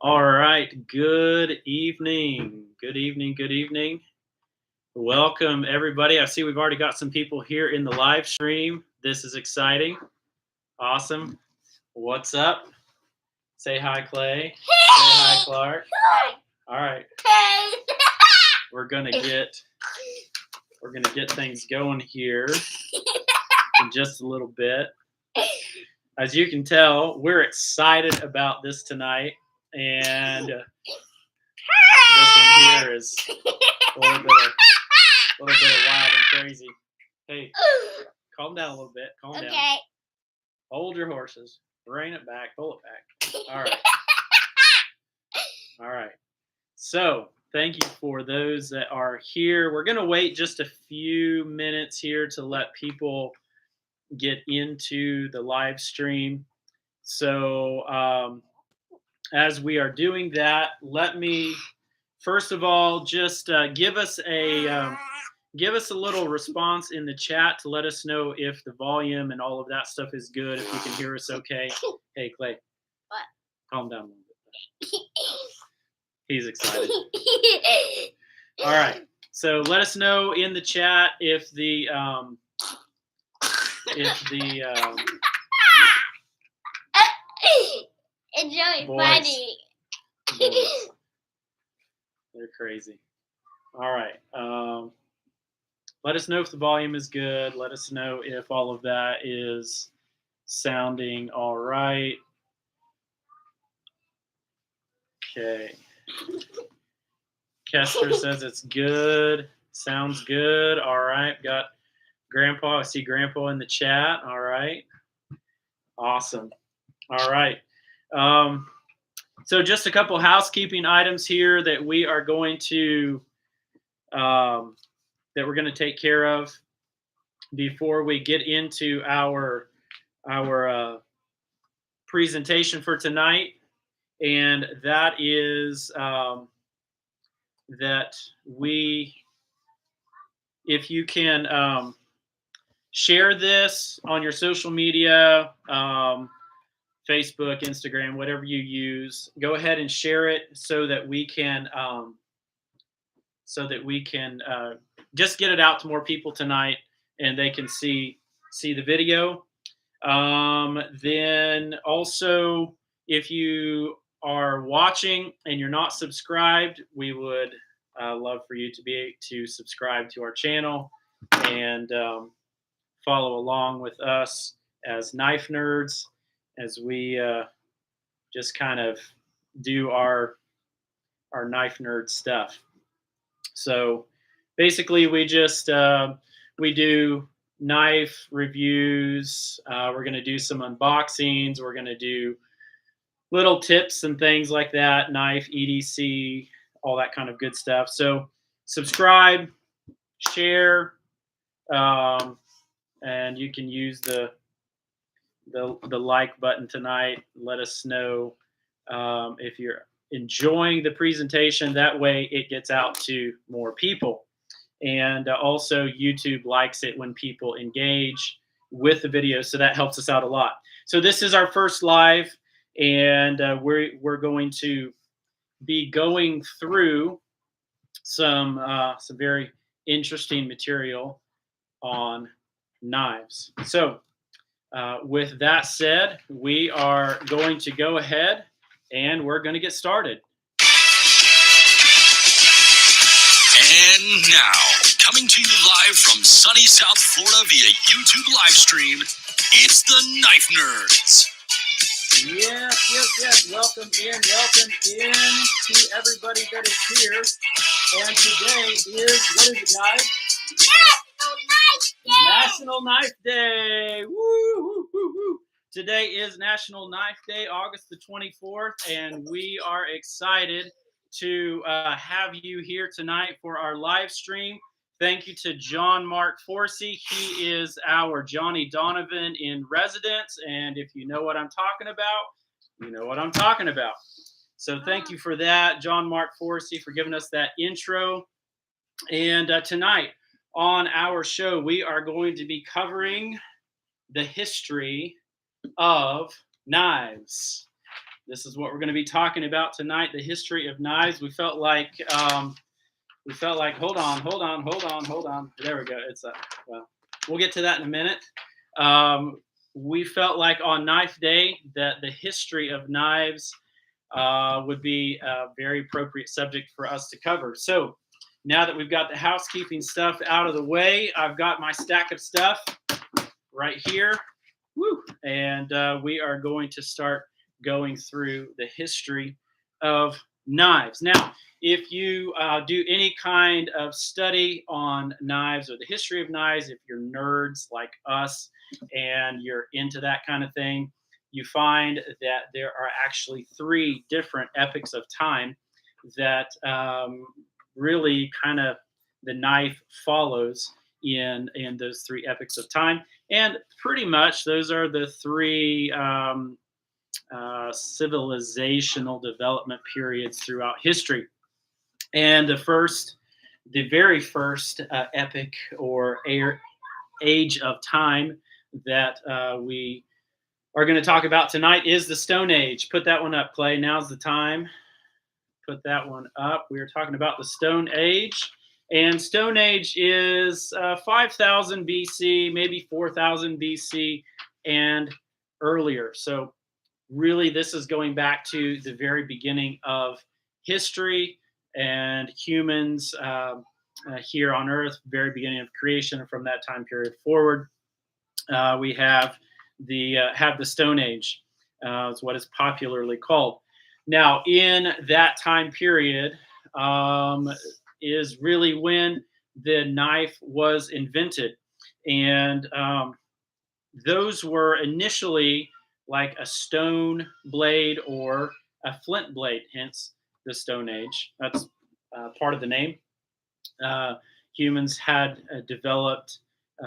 All right. Good evening. Good evening. Good evening. Welcome, everybody. I see we've already got some people here in the live stream. This is exciting. Awesome. What's up? Say hi, Clay. Say hi, Clark. All right. We're gonna get things going here in just a little bit. As you can tell, we're excited about this tonight, and this one here is a little bit of wild and crazy. Hey, calm down a little bit. Calm down. Hold your horses. Rein it back. Pull it back. All right. All right. So thank you for those that are here. We're going to wait just a few minutes here to let people get into the live stream. So as we are doing that, let me first of all just give us a little response in the chat to let us know if the volume and all of that stuff is good, if you can hear us okay. Hey, Clay. What? Calm down a little bit. He's excited. All right. So let us know in the chat if the it's really boys, funny. They're crazy. All right. Let us know if the volume is good. Let us know if all of that is sounding all right. Okay. Kester says it's good. Sounds good. All right. Got Grandpa. I see Grandpa in the chat. All right. Awesome. All right. So just a couple housekeeping items here that we are going to take care of before we get into our presentation for tonight, and that is that if you can share this on your social media, Facebook, Instagram, whatever you use, go ahead and share it so that we can just get it out to more people tonight, and they can see the video. Then also, if you are watching and you're not subscribed, we would love for you to subscribe to our channel and follow along with us as knife nerds as we just kind of do our knife nerd stuff. So basically, we just we do knife reviews. We're going to do some unboxings. We're going to do little tips and things like that, knife, EDC, all that kind of good stuff. So subscribe, share, and you can use the like button tonight. Let us know if you're enjoying the presentation. That way it gets out to more people. And also YouTube likes it when people engage with the video, so that helps us out a lot. So this is our first live, and we're going to be going through some very interesting material on knives. So with that said, we are going to go ahead and we're going to get started. And now, coming to you live from sunny South Florida via YouTube live stream, it's the Knife Nerds. Yes. Welcome in to everybody that is here. And today is, what is it, guys? National Knife Day. Woo. Today is National Knife Day, August the 24th, and we are excited to have you here tonight for our live stream. Thank you to John Mark Forsey. He is our Johnny Donovan in residence, and if you know what I'm talking about, you know what I'm talking about. So thank you for that, John Mark Forsey, for giving us that intro. And tonight on our show, we are going to be covering the history of knives. This is what we're going to be talking about tonight: the history of knives. We felt like hold on. There we go. It's well, we'll get to that in a minute. We felt like on Knife Day that the history of knives would be a very appropriate subject for us to cover. So now that we've got the housekeeping stuff out of the way, I've got my stack of stuff right here. Woo! And we are going to start going through the history of knives. Now, if you do any kind of study on knives or the history of knives, if you're nerds like us and you're into that kind of thing, you find that there are actually 3 different epochs of time that really kind of the knife follows in those 3 epochs of time. And pretty much those are the 3 civilizational development periods throughout history. And the very first epoch or age of time that we are going to talk about tonight is the Stone Age. Put that one up, Clay. Now's the time. Put that one up. We are talking about the Stone Age. And Stone Age is 5,000 BC, maybe 4,000 BC and earlier. So really, this is going back to the very beginning of history and humans here on Earth, very beginning of creation. And from that time period forward, we have the Stone Age. Is what is popularly called. Now, in that time period is really when the knife was invented, and those were initially like a stone blade or a flint blade, hence the Stone Age. That's part of the name. Humans had developed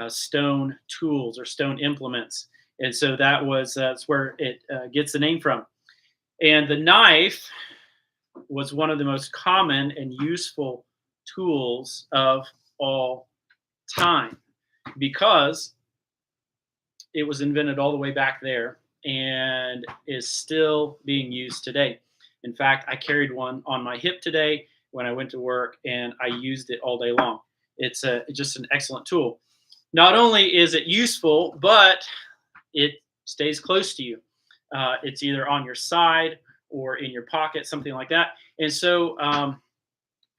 stone tools or stone implements, and so that's where it gets the name from. And the knife was one of the most common and useful tools of all time because it was invented all the way back there and is still being used today. In fact, I carried one on my hip today when I went to work, and I used it all day long. It's just an excellent tool. Not only is it useful, but it stays close to you. It's either on your side or in your pocket, something like that. And so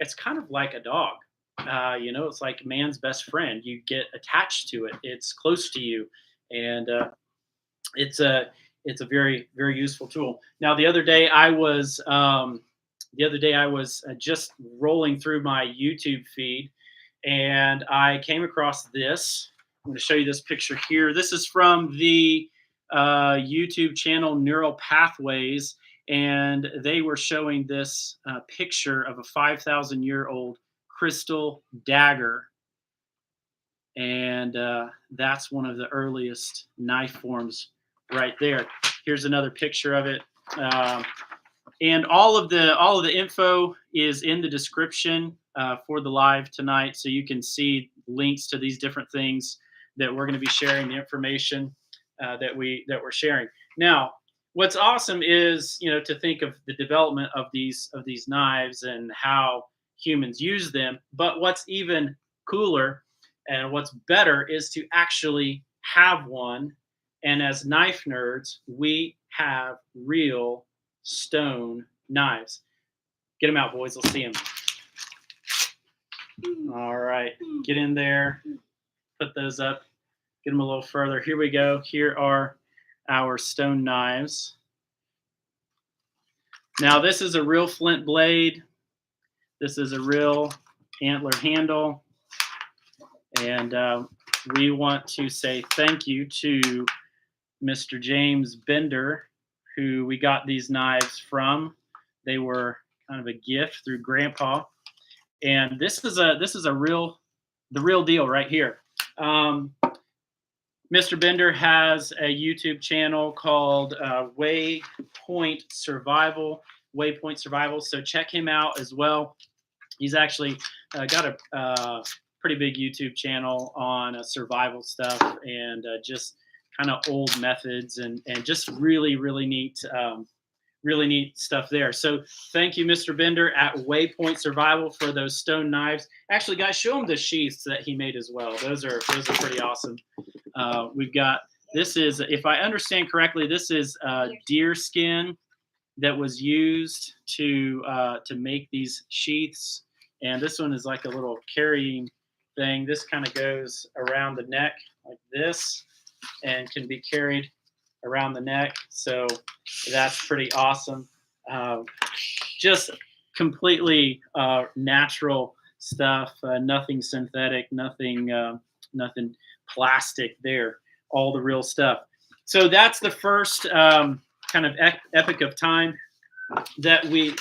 it's kind of like a dog. It's like man's best friend. You get attached to it. It's close to you, and it's a very, very useful tool. Now, the other day I was just rolling through my YouTube feed, and I came across this. I'm going to show you this picture here. This is from the YouTube channel Neural Pathways, and they were showing this picture of a 5,000-year-old crystal dagger, and that's one of the earliest knife forms right there. Here's another picture of it, and all of the info is in the description for the live tonight, so you can see links to these different things that we're going to be sharing, the information that we're sharing. Now, what's awesome is to think of the development of these knives and how humans use them. But what's even cooler and what's better is to actually have one. And as knife nerds, we have real stone knives. Get them out, boys. Let's see them. All right, get in there. Put those up. Get them a little further. Here we go. Here are our stone knives. Now, this is a real flint blade. This is a real antler handle. And we want to say thank you to Mr. James Bender, who we got these knives from. They were kind of a gift through Grandpa. And this is the real deal right here. Mr. Bender has a YouTube channel called Waypoint Survival. So check him out as well. He's actually got a pretty big YouTube channel on survival stuff and just kind of old methods and just really, really neat really neat stuff there. So thank you, Mr. Bender at Waypoint Survival, for those stone knives. Actually, guys, show them the sheaths that he made as well. Those are pretty awesome. We've got, this is, if I understand correctly, this is deer skin that was used to make these sheaths. And this one is like a little carrying thing. This kind of goes around the neck like this and can be carried around the neck. So that's pretty awesome. Just completely natural stuff, nothing synthetic, nothing plastic there, all the real stuff. So that's the first kind of epoch of time that you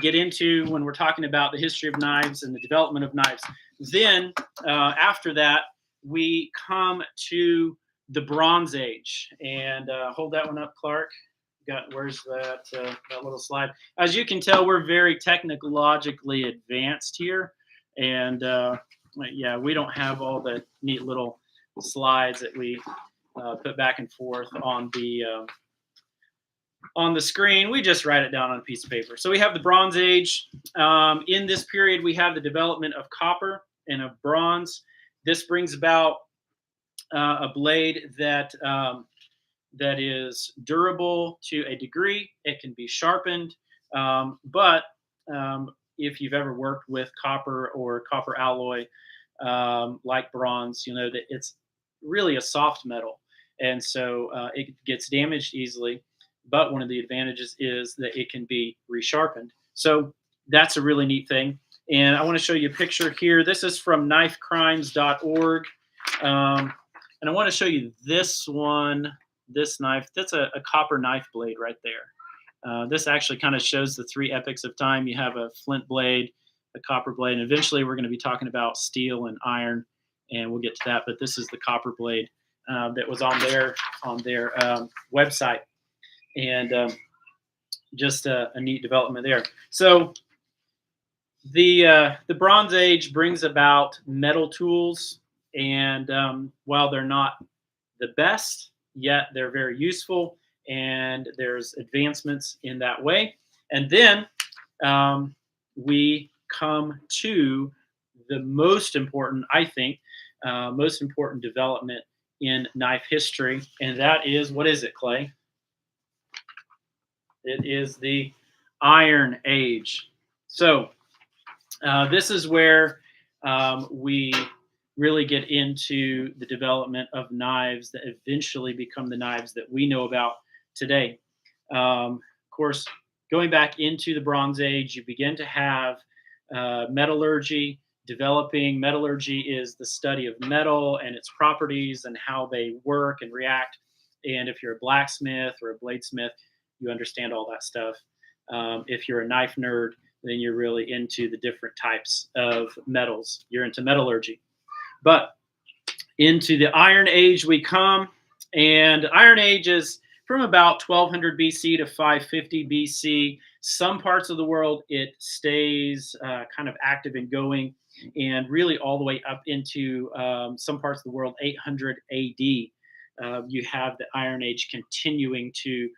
get into when we're talking about the history of knives and the development of knives. Then after that, we come to the Bronze Age. And hold that one up, Clark. Where's that little slide? As you can tell, we're very technologically advanced here. And yeah, we don't have all the neat little slides that we put back and forth on the screen. We just write it down on a piece of paper. So we have the Bronze Age. In this period, we have the development of copper and of bronze. This brings about a blade that is durable to a degree. It can be sharpened, but if you've ever worked with copper or copper alloy like bronze, you know that it's really a soft metal, and so it gets damaged easily. But one of the advantages is that it can be resharpened. So that's a really neat thing. And I want to show you a picture here. This is from knifecrimes.org. And I want to show you this one, this knife. That's a copper knife blade right there. This actually kind of shows the three epochs of time. You have a flint blade, a copper blade, and eventually we're going to be talking about steel and iron, and we'll get to that. But this is the copper blade that was on their website. And just a neat development there. So the Bronze Age brings about metal tools, and while they're not the best, yet they're very useful, and there's advancements in that way. And then we come to the most important, I think, most important development in knife history, and that is, what is it, Clay? It is the Iron Age. So this is where we really get into the development of knives that eventually become the knives that we know about today. Of course, going back into the Bronze Age, you begin to have metallurgy developing. Metallurgy is the study of metal and its properties and how they work and react. And if you're a blacksmith or a bladesmith, you understand all that stuff. If you're a knife nerd, then you're really into the different types of metals. You're into metallurgy. But into the Iron Age we come, and Iron Age is from about 1200 BC to 550 BC. Some parts of the world, it stays kind of active and going, and really all the way up into some parts of the world, 800 AD. You have the Iron Age continuing to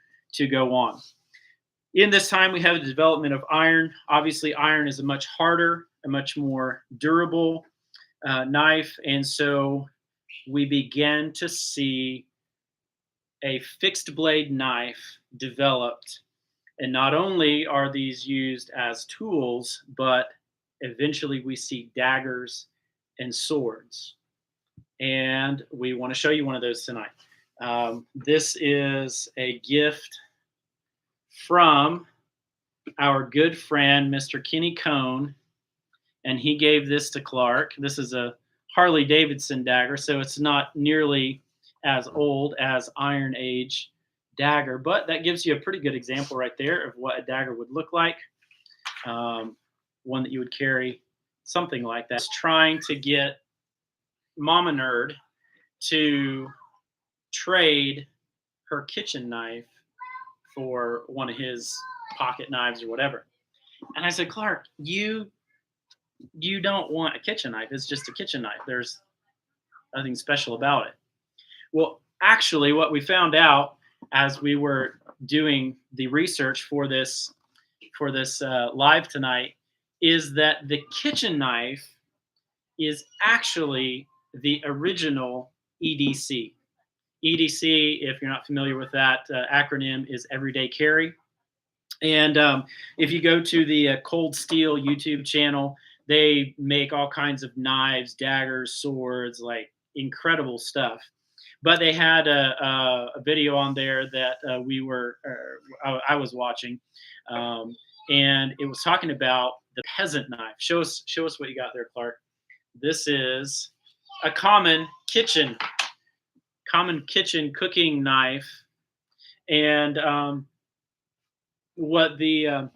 go on. In this time, we have the development of iron. Obviously, iron is a much harder, a much more durable knife. And so we begin to see a fixed blade knife developed. And not only are these used as tools, but eventually we see daggers and swords. And we want to show you one of those tonight. This is a gift from our good friend, Mr. Kenny Cone, and he gave this to Clark. This is a Harley Davidson dagger, so it's not nearly as old as Iron Age dagger, but that gives you a pretty good example right there of what a dagger would look like. One that you would carry, something like that. Trying to get Mama Nerd to trade her kitchen knife for one of his pocket knives or whatever. And I said, Clark, you don't want a kitchen knife. It's just a kitchen knife. There's nothing special about it. Well, actually, what we found out as we were doing the research for this live tonight is that the kitchen knife is actually the original EDC. EDC, if you're not familiar with that acronym, is everyday carry. And if you go to the Cold Steel YouTube channel, they make all kinds of knives, daggers, swords, like incredible stuff. But they had a video on there that I was watching, and it was talking about the peasant knife. Show us what you got there, Clark. This is a common kitchen cooking knife, and what the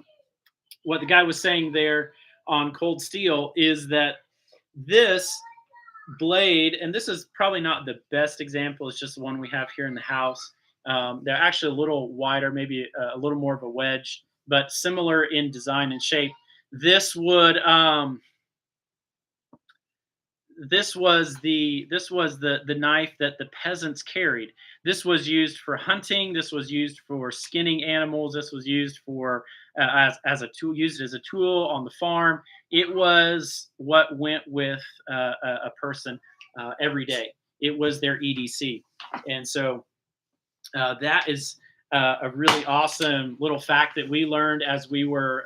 guy was saying there on Cold Steel is that this blade, and this is probably not the best example, it's just the one we have here in the house. They're actually a little wider, maybe a little more of a wedge, but similar in design and shape. This was the knife that the peasants carried. This was used for hunting. This was used for skinning animals. This was used for as a tool, used as a tool on the farm. It was what went with a person every day. It was their EDC, and so that is a really awesome little fact that we learned as we were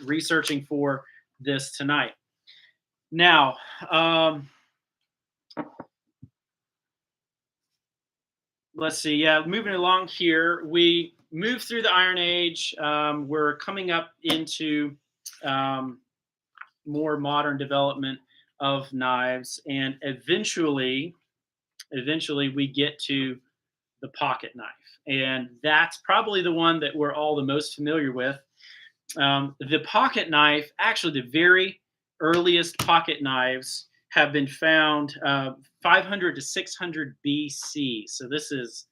researching for this tonight. Now, let's see. Yeah, moving along here, we moved through the Iron Age. We're coming up into more modern development of knives, and eventually we get to the pocket knife, and that's probably the one that we're all the most familiar with. The pocket knife, actually, the very earliest pocket knives have been found 500 to 600 BC. So this is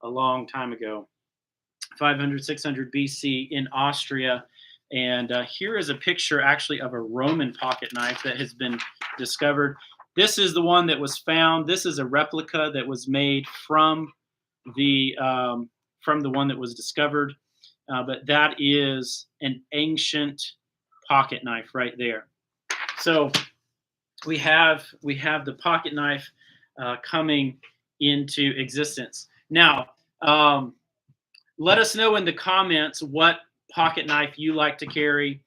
a long time ago, 500, 600 BC in Austria. And here is a picture actually of a Roman pocket knife that has been discovered. This is the one that was found. This is a replica that was made from the one that was discovered. But that is an ancient pocket knife right there. So we have the pocket knife coming into existence. Now, let us know in the comments what pocket knife you like to carry.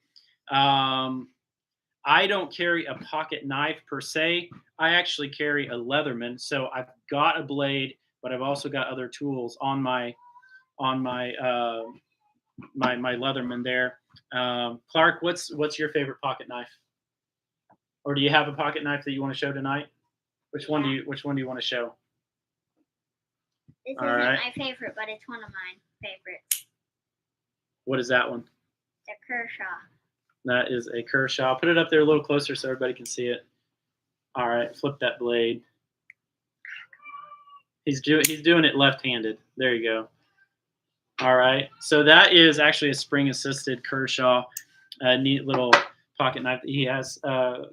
I don't carry a pocket knife per se. I actually carry a Leatherman. So I've got a blade, but I've also got other tools on my Leatherman there. Clark, what's your favorite pocket knife? Or do you have a pocket knife that you want to show tonight? Which one do you want to show? This isn't my favorite, but it's one of my favorites. What is that one? The Kershaw. That is a Kershaw. Put it up there a little closer so everybody can see it. All right, flip that blade. He's doing it left-handed. There you go. All right, so that is actually a spring-assisted Kershaw. A neat little pocket knife that he has.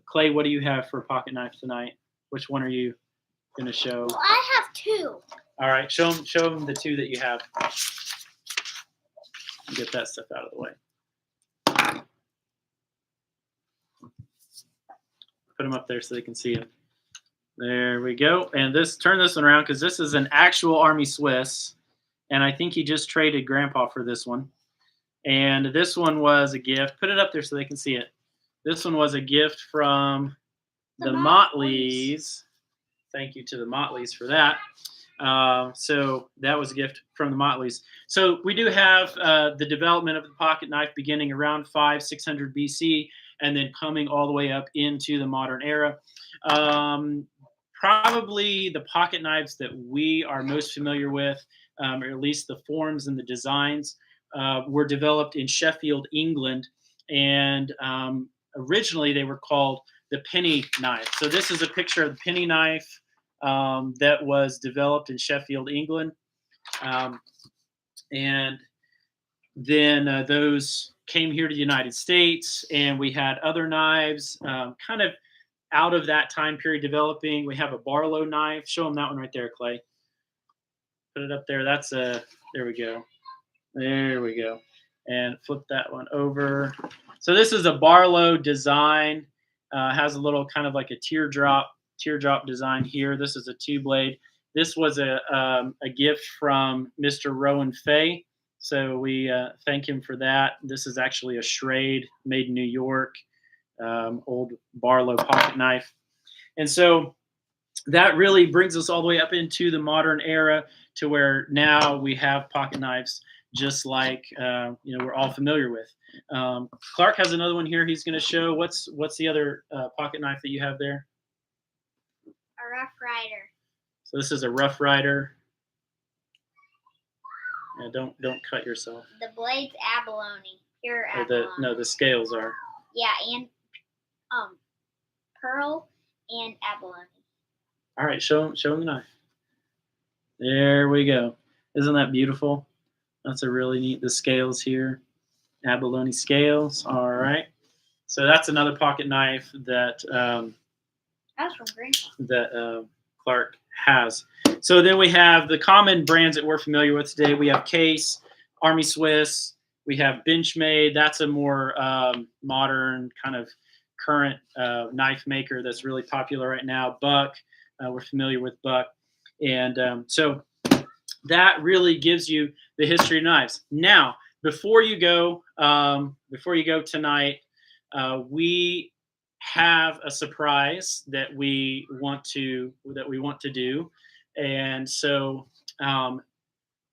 Clay, what do you have for a pocket knife tonight? Which one are you going to show? Well, I have two. All right, show them the two that you have. Get that stuff out of the way. Put them up there so they can see it. There we go. And turn this one around because this is an actual Army Swiss. And I think he just traded Grandpa for this one. And this one was a gift. Put it up there so they can see it. This one was a gift from the Motleys. Thank you to the Motleys for that. So that was a gift from the Motleys. So we do have the development of the pocket knife beginning around 600 BC and then coming all the way up into the modern era. Probably the pocket knives that we are most familiar with, or at least the forms and the designs, were developed in Sheffield, England, and originally they were called the penny knife. So this is a picture of the penny knife that was developed in Sheffield, England, and then those came here to the United States, and we had other knives kind of out of that time period developing. We have a Barlow knife. Show them that one right there, Clay. Put it up there. There we go. There we go. And flip that one over. So this is a Barlow design. Has a little kind of like a teardrop design here. This is a 2-blade. This was a gift from Mr. Rowan Fay. So we thank him for that. This is actually a Schrade made in New York, old Barlow pocket knife. And so that really brings us all the way up into the modern era to where now we have pocket knives just like we're all familiar with. Clark has another one here he's going to show. What's the other pocket knife that you have there? A Rough Rider. So this is a Rough Rider. Yeah, don't cut yourself. The blade's abalone, pure abalone. The scales are. Yeah, and pearl and abalone. All right, show him the knife. There we go. Isn't that beautiful? That's a really neat. The scales here, abalone scales. All right. So that's another pocket knife that That's from Grandpa. that Clark has. So then we have the common brands that we're familiar with today. We have Case, Army Swiss. We have Benchmade. That's a more modern kind of current knife maker that's really popular right now. Buck. We're familiar with Buck. And so that really gives you the history of knives. Now, before you go tonight, we have a surprise that we want to do, and so I'm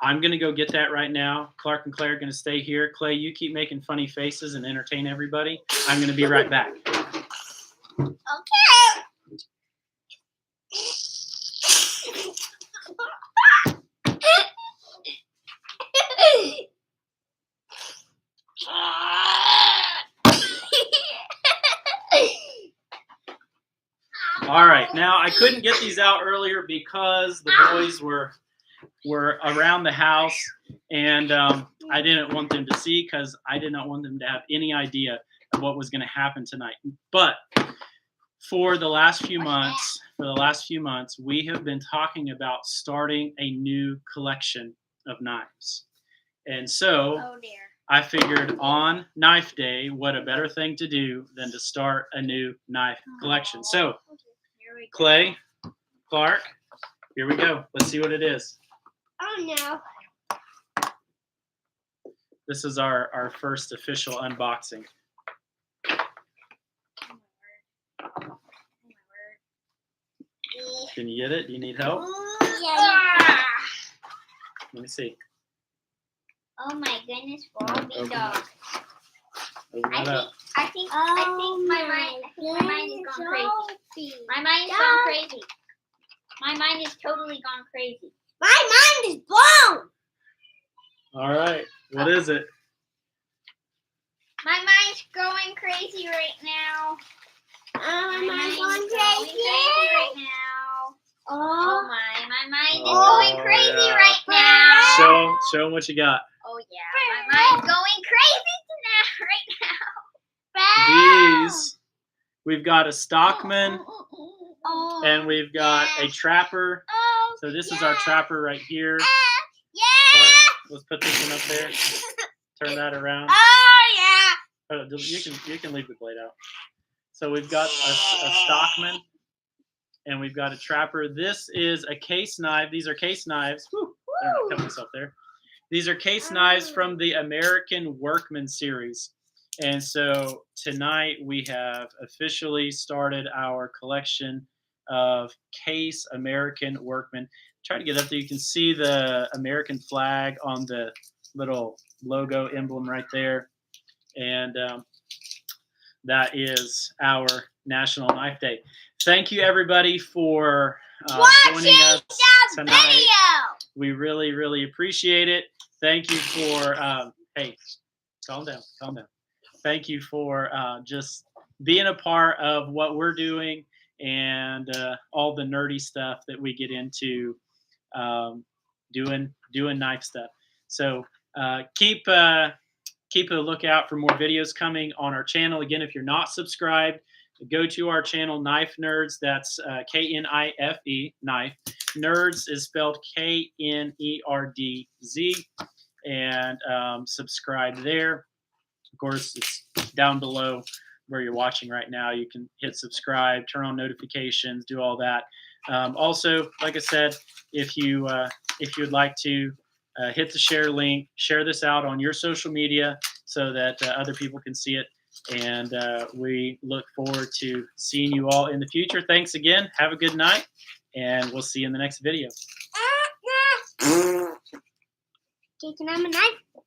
going to go get that right now. Clark and Claire are going to stay here. Clay, you keep making funny faces and entertain everybody. I'm going to be right back. Okay. All right, now I couldn't get these out earlier because the boys were around the house, and I didn't want them to see because I did not want them to have any idea of what was going to happen tonight. But for the last few months, we have been talking about starting a new collection of knives, and so. Oh dear. I figured on Knife Day, what a better thing to do than to start a new knife collection. So, Clay, Clark, here we go. Let's see what it is. Oh no. This is our first official unboxing. Can you get it? Do you need help? Yeah. Let me see. Oh my goodness, Bobby dog. Open that up. I think my mind is gone crazy. My mind is gone crazy. My mind is totally gone crazy. My mind is blown. All right. What is it? My mind's going crazy right now. My mind's going crazy right now. Oh my mind is going crazy right now. Show them what you got. Oh yeah, my mind's going crazy right now. These, we've got a Stockman, and we've got a Trapper. So this is our Trapper right here. Yeah. Let's put this one up there. Turn that around. Oh yeah. You can leave the blade out. So we've got a Stockman, and we've got a Trapper. This is a case knife. These are case knives. Cut myself there. These are case knives from the American Workman series. And so tonight we have officially started our collection of case American Workman. Try to get up there. You can see the American flag on the little logo emblem right there. And that is our National Knife Day. Thank you, everybody, for joining us tonight. Video. We really, really appreciate it. Thank you for, hey, calm down. Thank you for just being a part of what we're doing and all the nerdy stuff that we get into doing knife stuff. So keep a lookout for more videos coming on our channel. Again, if you're not subscribed, go to our channel, Knife Nerds. That's Knife. Knife. Nerds is spelled Knerdz. and subscribe there. Of course, it's down below where you're watching right now. You can hit subscribe, turn on notifications, do all that. Also, like I said, if you would like to hit the share link, share this out on your social media so that other people can see it. And we look forward to seeing you all in the future. Thanks again. Have a good night, and we'll see you in the next video. Taking on my knife.